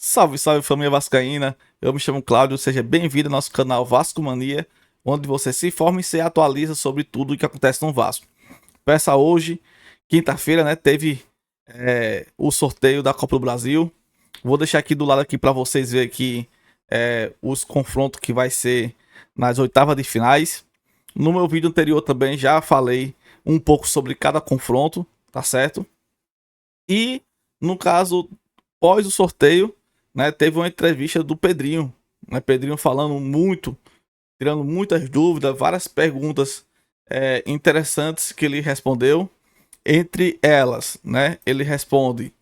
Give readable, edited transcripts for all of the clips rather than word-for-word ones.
Salve, salve família vascaína, eu me chamo Cláudio, seja bem-vindo ao nosso canal Vasco Mania, onde você se informa e se atualiza sobre tudo o que acontece no Vasco. Peça hoje, quinta-feira, né, teve o sorteio da Copa do Brasil. Vou deixar aqui do lado aqui para vocês verem aqui os confrontos que vai ser nas oitavas de finais. No meu vídeo anterior também já falei um pouco sobre cada confronto, tá certo? E no caso, pós o sorteio, né, teve uma entrevista do Pedrinho, né, Pedrinho falando muito, tirando muitas dúvidas, várias perguntas interessantes que ele respondeu. Entre elas, né, ele responde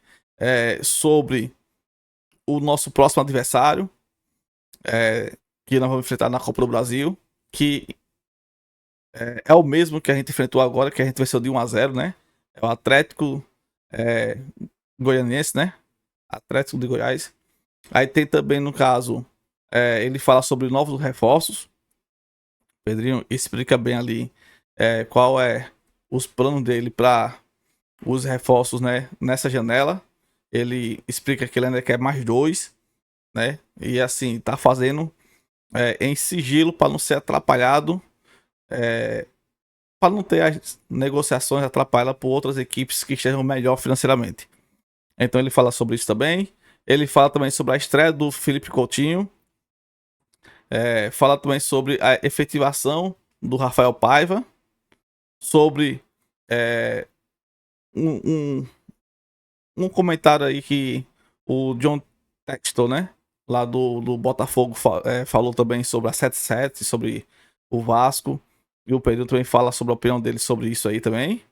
sobre o nosso próximo adversário, que nós vamos enfrentar na Copa do Brasil, que é o mesmo que a gente enfrentou agora, que a gente venceu de 1-0, né? É o Atlético Goianiense, né? Atlético de Goiás. Aí tem também, no caso, ele fala sobre novos reforços. Pedrinho explica bem ali qual é os planos dele para os reforços, né, nessa janela. Ele explica que ele ainda quer mais 2, né? E assim, tá fazendo em sigilo para não ser atrapalhado, para não ter as negociações atrapalhadas por outras equipes que estejam melhor financeiramente. Então ele fala sobre isso também. Ele fala também sobre a estreia do Felipe Coutinho. Fala também sobre a efetivação do Rafael Paiva. Sobre um comentário aí que o John Textor, né? Lá do Botafogo falou também sobre a 7-7, sobre o Vasco. E o Pedro também fala sobre a opinião dele sobre isso aí também.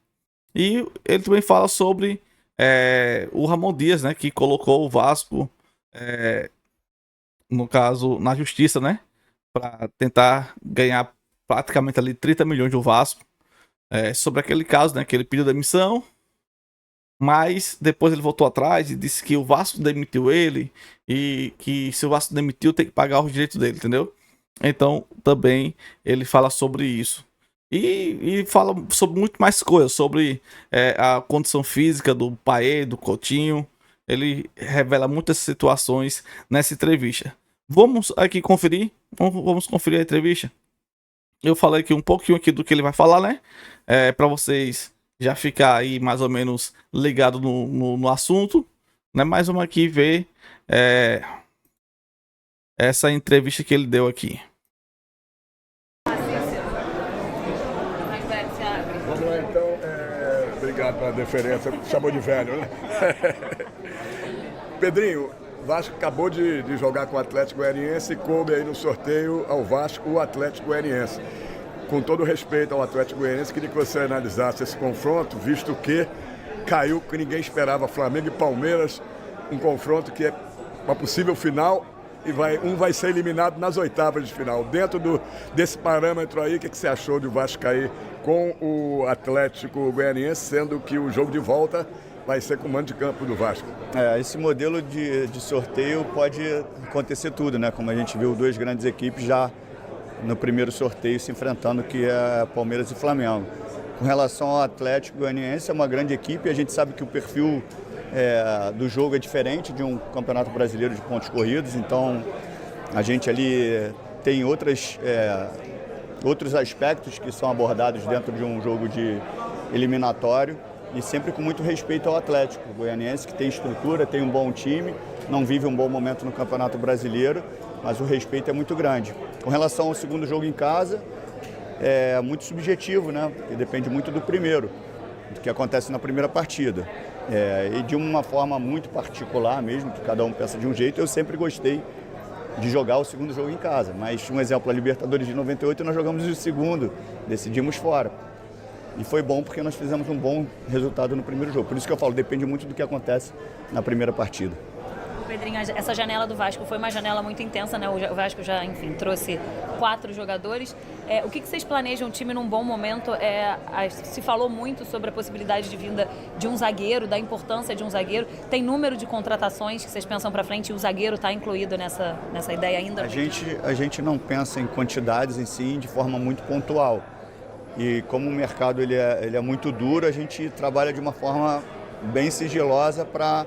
E ele também fala sobre o Ramon Dias, né? Que colocou o Vasco, no caso, na justiça, né? Para tentar ganhar praticamente ali 30 milhões do Vasco. Sobre aquele caso, né? Que ele pediu demissão. Mas depois ele voltou atrás e disse que o Vasco demitiu ele. E que se o Vasco demitiu, tem que pagar os direitos dele, entendeu? Então também ele fala sobre isso. E fala sobre muito mais coisas, sobre a condição física do Paê, do Coutinho. Ele revela muitas situações nessa entrevista. Vamos aqui conferir. Vamos conferir a entrevista. Eu falei aqui um pouquinho aqui do que ele vai falar, né? Para vocês já ficar aí mais ou menos ligado no assunto, né? Mais uma aqui ver essa entrevista que ele deu aqui. Vamos lá então, obrigado pela deferência, chamou de velho, né? Pedrinho, o Vasco acabou de jogar com o Atlético Goianiense e coube aí no sorteio ao Vasco o Atlético Goianiense. Com todo respeito ao Atlético Goianiense, queria que você analisasse esse confronto, visto que caiu que ninguém esperava, Flamengo e Palmeiras, um confronto que é uma possível final e um vai ser eliminado nas oitavas de final. Dentro desse parâmetro aí, o que você achou de o Vasco cair com o Atlético Goianiense, sendo que o jogo de volta vai ser com o mando de campo do Vasco? Esse modelo de sorteio pode acontecer tudo, né? Como a gente viu duas grandes equipes já no primeiro sorteio se enfrentando, que é Palmeiras e Flamengo. Com relação ao Atlético Goianiense, é uma grande equipe, a gente sabe que o perfil do jogo é diferente de um campeonato brasileiro de pontos corridos, então a gente ali tem outros aspectos que são abordados dentro de um jogo de eliminatório e sempre com muito respeito ao Atlético Goianiense, que tem estrutura, tem um bom time, não vive um bom momento no Campeonato Brasileiro, mas o respeito é muito grande. Com relação ao segundo jogo em casa, é muito subjetivo, né? Porque depende muito do primeiro, do que acontece na primeira partida. E de uma forma muito particular mesmo, que cada um pensa de um jeito, eu sempre gostei de jogar o segundo jogo em casa. Mas, um exemplo, a Libertadores de 98, nós jogamos o segundo, decidimos fora. E foi bom porque nós fizemos um bom resultado no primeiro jogo. Por isso que eu falo, depende muito do que acontece na primeira partida. Pedrinho, essa janela do Vasco foi uma janela muito intensa, né? O Vasco já, enfim, trouxe 4 jogadores. O que vocês planejam o time num bom momento? Se falou muito sobre a possibilidade de vinda de um zagueiro, da importância de um zagueiro. Tem número de contratações que vocês pensam para frente e o zagueiro está incluído nessa ideia ainda? A gente não pensa em quantidades em si, de forma muito pontual. E como o mercado ele é muito duro, a gente trabalha de uma forma bem sigilosa para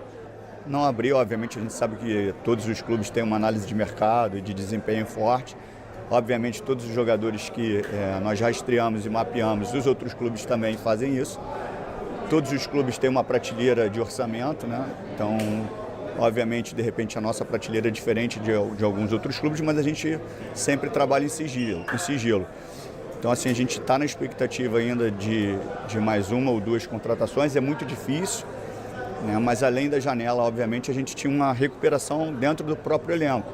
Não abriu, obviamente a gente sabe que todos os clubes têm uma análise de mercado e de desempenho forte. Obviamente todos os jogadores que nós já estreamos e mapeamos, os outros clubes também fazem isso. Todos os clubes têm uma prateleira de orçamento, né? Então, obviamente, de repente a nossa prateleira é diferente de alguns outros clubes, mas a gente sempre trabalha em sigilo. Então, assim, a gente está na expectativa ainda de mais uma ou duas contratações, é muito difícil. Né? Mas além da janela, obviamente, a gente tinha uma recuperação dentro do próprio elenco,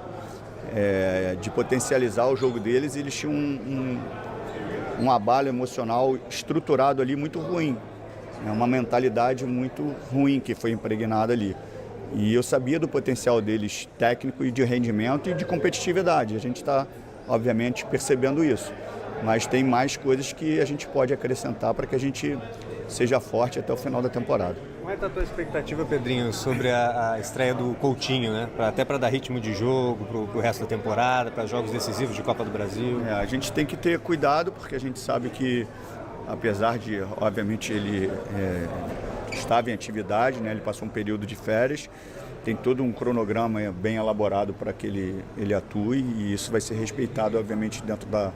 de potencializar o jogo deles, e eles tinham um abalo emocional estruturado ali muito ruim, né? Uma mentalidade muito ruim que foi impregnada ali. E eu sabia do potencial deles técnico e de rendimento e de competitividade. A gente está, obviamente, percebendo isso. Mas tem mais coisas que a gente pode acrescentar para que a gente seja forte até o final da temporada. Como é que está a tua expectativa, Pedrinho, sobre a estreia do Coutinho, né? Até para dar ritmo de jogo para o resto da temporada, para jogos decisivos de Copa do Brasil? A gente tem que ter cuidado, porque a gente sabe que, apesar de, obviamente, ele estava em atividade, né? Ele passou um período de férias, tem todo um cronograma bem elaborado para que ele atue, e isso vai ser respeitado, obviamente, dentro da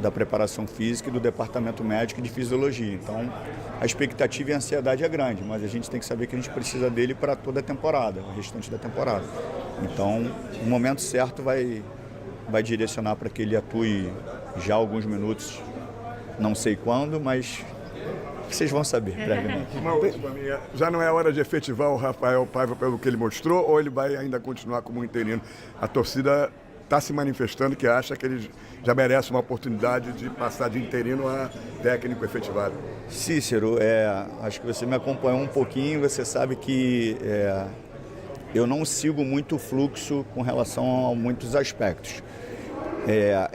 preparação física e do departamento médico e de fisiologia. Então, a expectativa e a ansiedade é grande, mas a gente tem que saber que a gente precisa dele para toda a temporada, o restante da temporada. Então, o momento certo vai direcionar para que ele atue já alguns minutos, não sei quando, mas vocês vão saber brevemente. Uma última minha. Já não é hora de efetivar o Rafael Paiva pelo que ele mostrou, ou ele vai ainda continuar como interino? A torcida está se manifestando que acha que ele já merece uma oportunidade de passar de interino a técnico efetivado. Cícero, acho que você me acompanhou um pouquinho, você sabe que eu não sigo muito o fluxo com relação a muitos aspectos.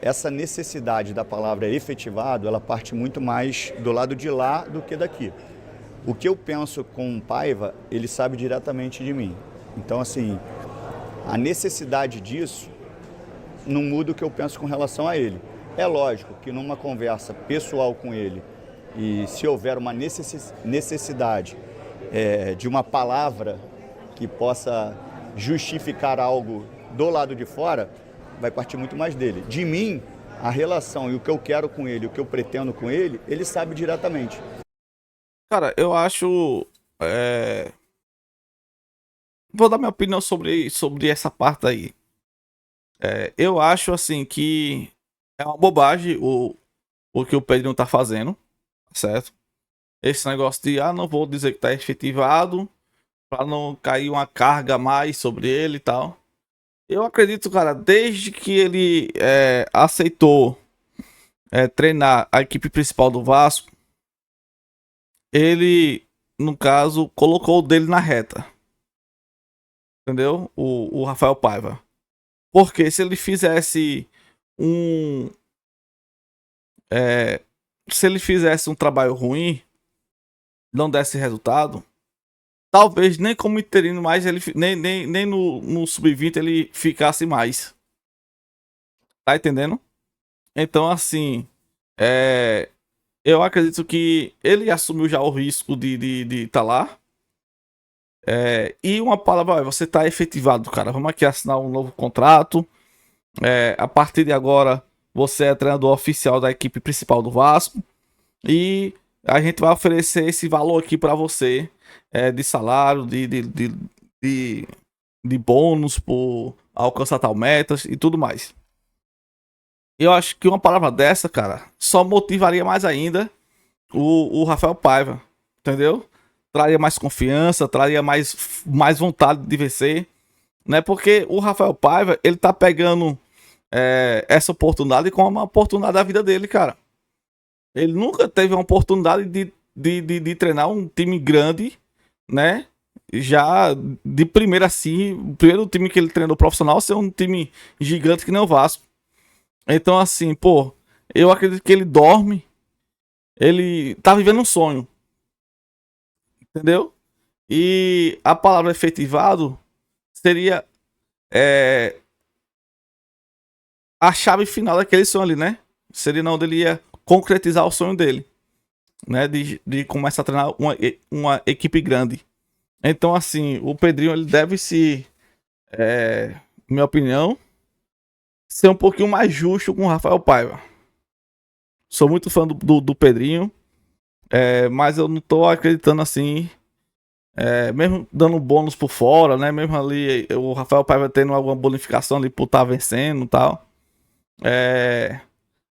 Essa necessidade da palavra efetivado, ela parte muito mais do lado de lá do que daqui. O que eu penso com o Paiva, ele sabe diretamente de mim. Então, assim, a necessidade disso não muda o que eu penso com relação a ele. É lógico que numa conversa pessoal com ele, e se houver uma necessidade de uma palavra que possa justificar algo do lado de fora, vai partir muito mais dele. De mim, a relação e o que eu quero com ele, o que eu pretendo com ele, ele sabe diretamente. Cara, eu acho... Vou dar minha opinião sobre essa parte aí. Eu acho, assim, que é uma bobagem o que o Pedrinho tá fazendo, certo? Esse negócio de, não vou dizer que tá efetivado, pra não cair uma carga a mais sobre ele e tal. Eu acredito, cara, desde que ele aceitou treinar a equipe principal do Vasco, ele, no caso, colocou o dele na reta. Entendeu? O Rafael Paiva. Porque se ele fizesse um trabalho ruim, não desse resultado, talvez nem como interino mais, ele nem no sub-20 ele ficasse mais. Tá entendendo? Então, assim, eu acredito que ele assumiu já o risco de tá lá. E uma palavra, você tá efetivado, cara. Vamos aqui assinar um novo contrato. A partir de agora, você é treinador oficial da equipe principal do Vasco. E a gente vai oferecer esse valor aqui para você, de salário, de bônus por alcançar tal metas e tudo mais. Eu acho que uma palavra dessa, cara, só motivaria mais ainda o Rafael Paiva, entendeu? Traria mais confiança, traria mais vontade de vencer, né? Porque o Rafael Paiva, ele tá pegando essa oportunidade como uma oportunidade da vida dele, cara. Ele nunca teve uma oportunidade de treinar um time grande, né? Já de primeira, assim, o primeiro time que ele treinou profissional ser um time gigante que nem o Vasco. Então, assim, pô, eu acredito que ele dorme, ele tá vivendo um sonho. Entendeu? E a palavra efetivado seria a chave final daquele sonho ali, né? Seria onde ele ia concretizar o sonho dele, né? De começar a treinar uma equipe grande. Então, assim, o Pedrinho ele deve se, minha opinião, ser um pouquinho mais justo com o Rafael Paiva. Sou muito fã do Pedrinho, mas eu não tô acreditando assim, mesmo dando bônus por fora, né? Mesmo ali o Rafael Paiva tendo alguma bonificação ali por estar vencendo e tal.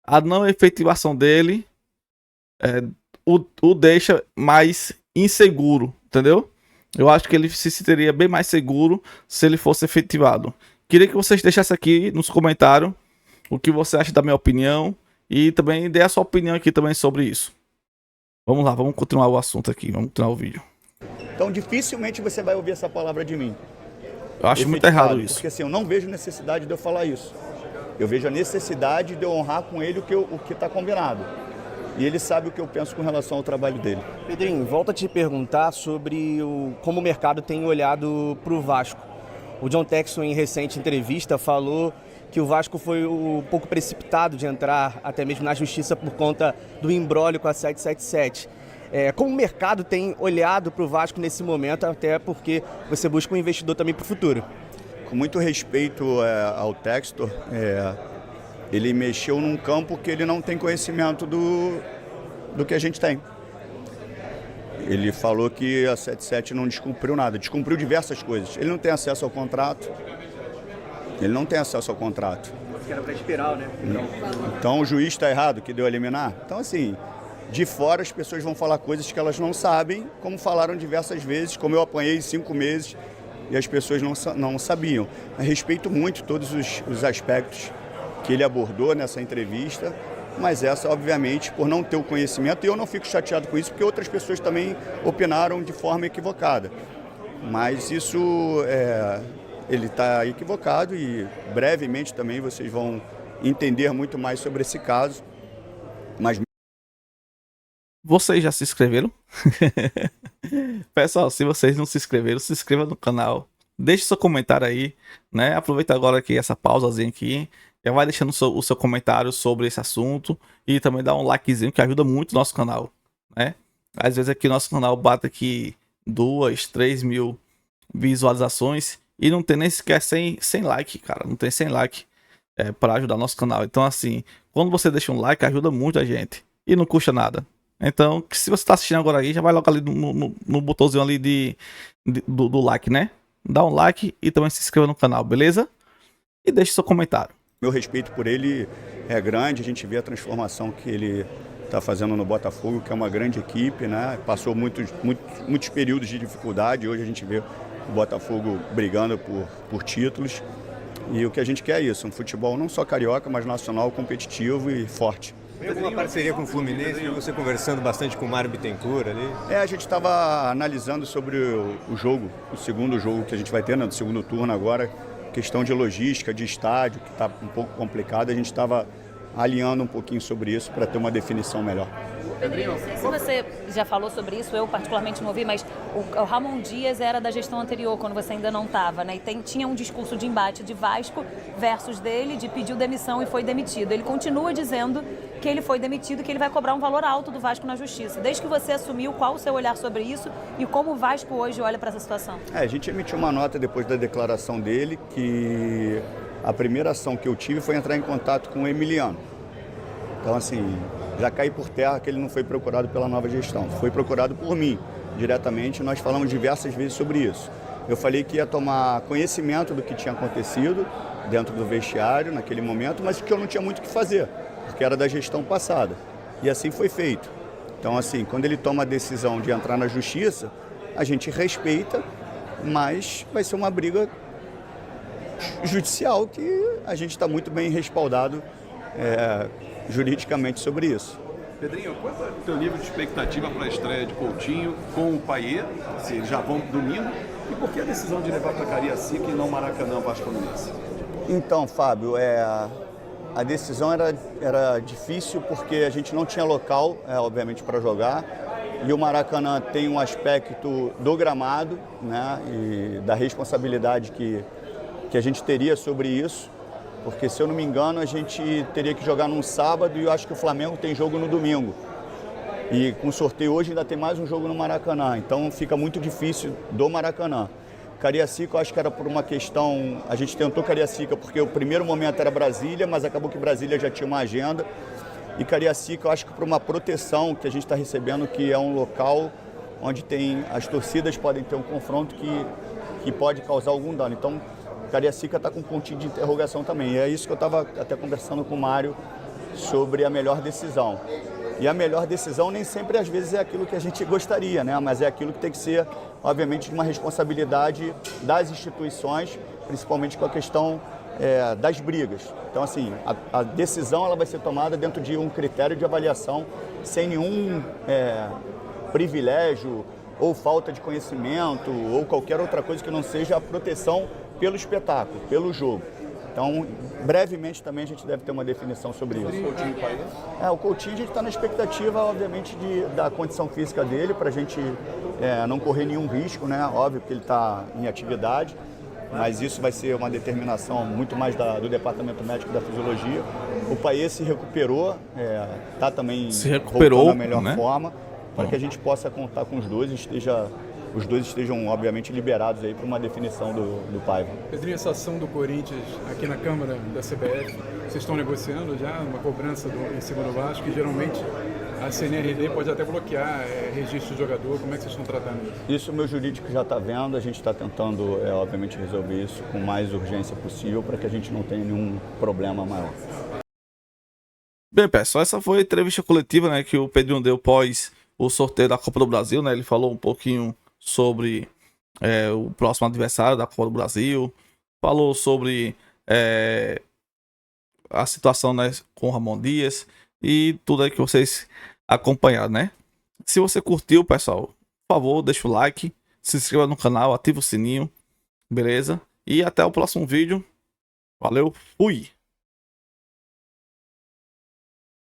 A não efetivação dele o deixa mais inseguro, entendeu? Eu acho que ele se sentiria bem mais seguro se ele fosse efetivado. Queria que vocês deixassem aqui nos comentários o que você acha da minha opinião e também dê a sua opinião aqui também sobre isso. Vamos lá, vamos continuar o assunto aqui, vamos continuar o vídeo. Então dificilmente você vai ouvir essa palavra de mim. Eu acho muito errado isso. Porque assim, eu não vejo necessidade de eu falar isso. Eu vejo a necessidade de eu honrar com ele o que está combinado. E ele sabe o que eu penso com relação ao trabalho dele. Pedrinho, volto a te perguntar sobre como o mercado tem olhado para o Vasco. O John Texton, em recente entrevista, falou que o Vasco foi um pouco precipitado de entrar até mesmo na justiça por conta do imbróglio com a 777. Como o mercado tem olhado para o Vasco nesse momento, até porque você busca um investidor também para o futuro? Com muito respeito ao Textor, ele mexeu num campo que ele não tem conhecimento do que a gente tem. Ele falou que a 77 não descumpriu nada, descumpriu diversas coisas. Ele não tem acesso ao contrato. Que era para esperar, né? Então o juiz está errado que deu a liminar? Então assim, de fora as pessoas vão falar coisas que elas não sabem, como falaram diversas vezes, como eu apanhei 5 meses e as pessoas não sabiam. Eu respeito muito todos os aspectos que ele abordou nessa entrevista, mas essa, obviamente, por não ter o conhecimento, e eu não fico chateado com isso, porque outras pessoas também opinaram de forma equivocada. Mas isso, ele está equivocado e brevemente também vocês vão entender muito mais sobre esse caso. Mas vocês já se inscreveram? Pessoal, se vocês não se inscreveram, se inscreva no canal. Deixe seu comentário aí, né? Aproveita agora aqui essa pausazinha aqui. Já vai deixando o seu comentário sobre esse assunto. E também dá um likezinho que ajuda muito o nosso canal, né? Às vezes aqui nosso canal bate aqui 2, 3 mil visualizações. E não tem nem sequer 100 like, cara. Não tem 100 like para ajudar nosso canal. Então assim, quando você deixa um like, ajuda muito a gente. E não custa nada. Então, se você está assistindo agora aí, já vai logo ali no botãozinho ali do like, né? Dá um like e também se inscreva no canal, beleza? E deixe seu comentário. Meu respeito por ele é grande, a gente vê a transformação que ele está fazendo no Botafogo, que é uma grande equipe, né? Passou muitos períodos de dificuldade, hoje a gente vê o Botafogo brigando por títulos. E o que a gente quer é isso, um futebol não só carioca, mas nacional, competitivo e forte. Tem alguma parceria com o Fluminense? E você conversando bastante com o Mário Bittencourt ali? A gente estava analisando sobre o jogo, o segundo jogo que a gente vai ter, né, do segundo turno agora, questão de logística, de estádio, que está um pouco complicado, a gente estava alinhando um pouquinho sobre isso para ter uma definição melhor. Pedrinho, não sei se você já falou sobre isso, eu particularmente não ouvi, mas o Ramon Dias era da gestão anterior, quando você ainda não estava, né? E tinha um discurso de embate de Vasco versus dele, de pediu demissão e foi demitido. Ele continua dizendo que ele foi demitido e que ele vai cobrar um valor alto do Vasco na justiça. Desde que você assumiu, qual o seu olhar sobre isso e como o Vasco hoje olha para essa situação? A gente emitiu uma nota depois da declaração dele que a primeira ação que eu tive foi entrar em contato com o Emiliano. Então, assim, já caí por terra que ele não foi procurado pela nova gestão. Foi procurado por mim, diretamente. Nós falamos diversas vezes sobre isso. Eu falei que ia tomar conhecimento do que tinha acontecido dentro do vestiário naquele momento, mas que eu não tinha muito o que fazer, porque era da gestão passada. E assim foi feito. Então, assim, quando ele toma a decisão de entrar na justiça, a gente respeita, mas vai ser uma briga judicial que a gente está muito bem respaldado juridicamente sobre isso. Pedrinho, qual é o teu nível de expectativa para a estreia de Coutinho com o Payet, se eles já vão domingo, e por que a decisão de levar para Cariacica e não Maracanã, Vasco Fluminense? Então, Fábio, a decisão era difícil porque a gente não tinha local, obviamente, para jogar, e o Maracanã tem um aspecto do gramado, né, e da responsabilidade que a gente teria sobre isso. Porque, se eu não me engano, a gente teria que jogar num sábado e eu acho que o Flamengo tem jogo no domingo. E com o sorteio hoje ainda tem mais um jogo no Maracanã, então fica muito difícil do Maracanã. Cariacica, eu acho que era por uma questão, a gente tentou Cariacica porque o primeiro momento era Brasília, mas acabou que Brasília já tinha uma agenda. E Cariacica, eu acho que por uma proteção que a gente está recebendo, que é um local onde as torcidas podem ter um confronto que pode causar algum dano. Então, Cariacica está com um pontinho de interrogação também. E é isso que eu estava até conversando com o Mário sobre a melhor decisão. E a melhor decisão nem sempre, às vezes, é aquilo que a gente gostaria, né? Mas é aquilo que tem que ser, obviamente, de uma responsabilidade das instituições, principalmente com a questão das brigas. Então, assim, a decisão ela vai ser tomada dentro de um critério de avaliação, sem nenhum privilégio ou falta de conhecimento ou qualquer outra coisa que não seja a proteção pelo espetáculo, pelo jogo. Então, brevemente também a gente deve ter uma definição sobre isso. O Coutinho a gente está na expectativa, obviamente, da condição física dele, para a gente não correr nenhum risco, né? Óbvio que ele está em atividade, mas isso vai ser uma determinação muito mais do Departamento Médico da Fisiologia. O Payet se recuperou, está também voltando da melhor forma, para que a gente possa contar com os dois estejam, obviamente, liberados aí para uma definição do Paiva. Pedrinho, essa ação do Corinthians aqui na Câmara da CBF, vocês estão negociando já uma cobrança em cima do Vasco, que geralmente a CNRD pode até bloquear registro de jogador. Como é que vocês estão tratando isso? Isso o meu jurídico já está vendo, a gente está tentando, obviamente, resolver isso com mais urgência possível para que a gente não tenha nenhum problema maior. Bem, pessoal, essa foi a entrevista coletiva, né, que o Pedrinho deu pós o sorteio da Copa do Brasil, né? Ele falou um pouquinho sobre o próximo adversário da Copa do Brasil, falou sobre a situação, né, com o Ramon Dias e tudo aí que vocês acompanharam, né? Se você curtiu, pessoal, por favor, deixa o like, se inscreva no canal, ativa o sininho, beleza? E até o próximo vídeo. Valeu, fui!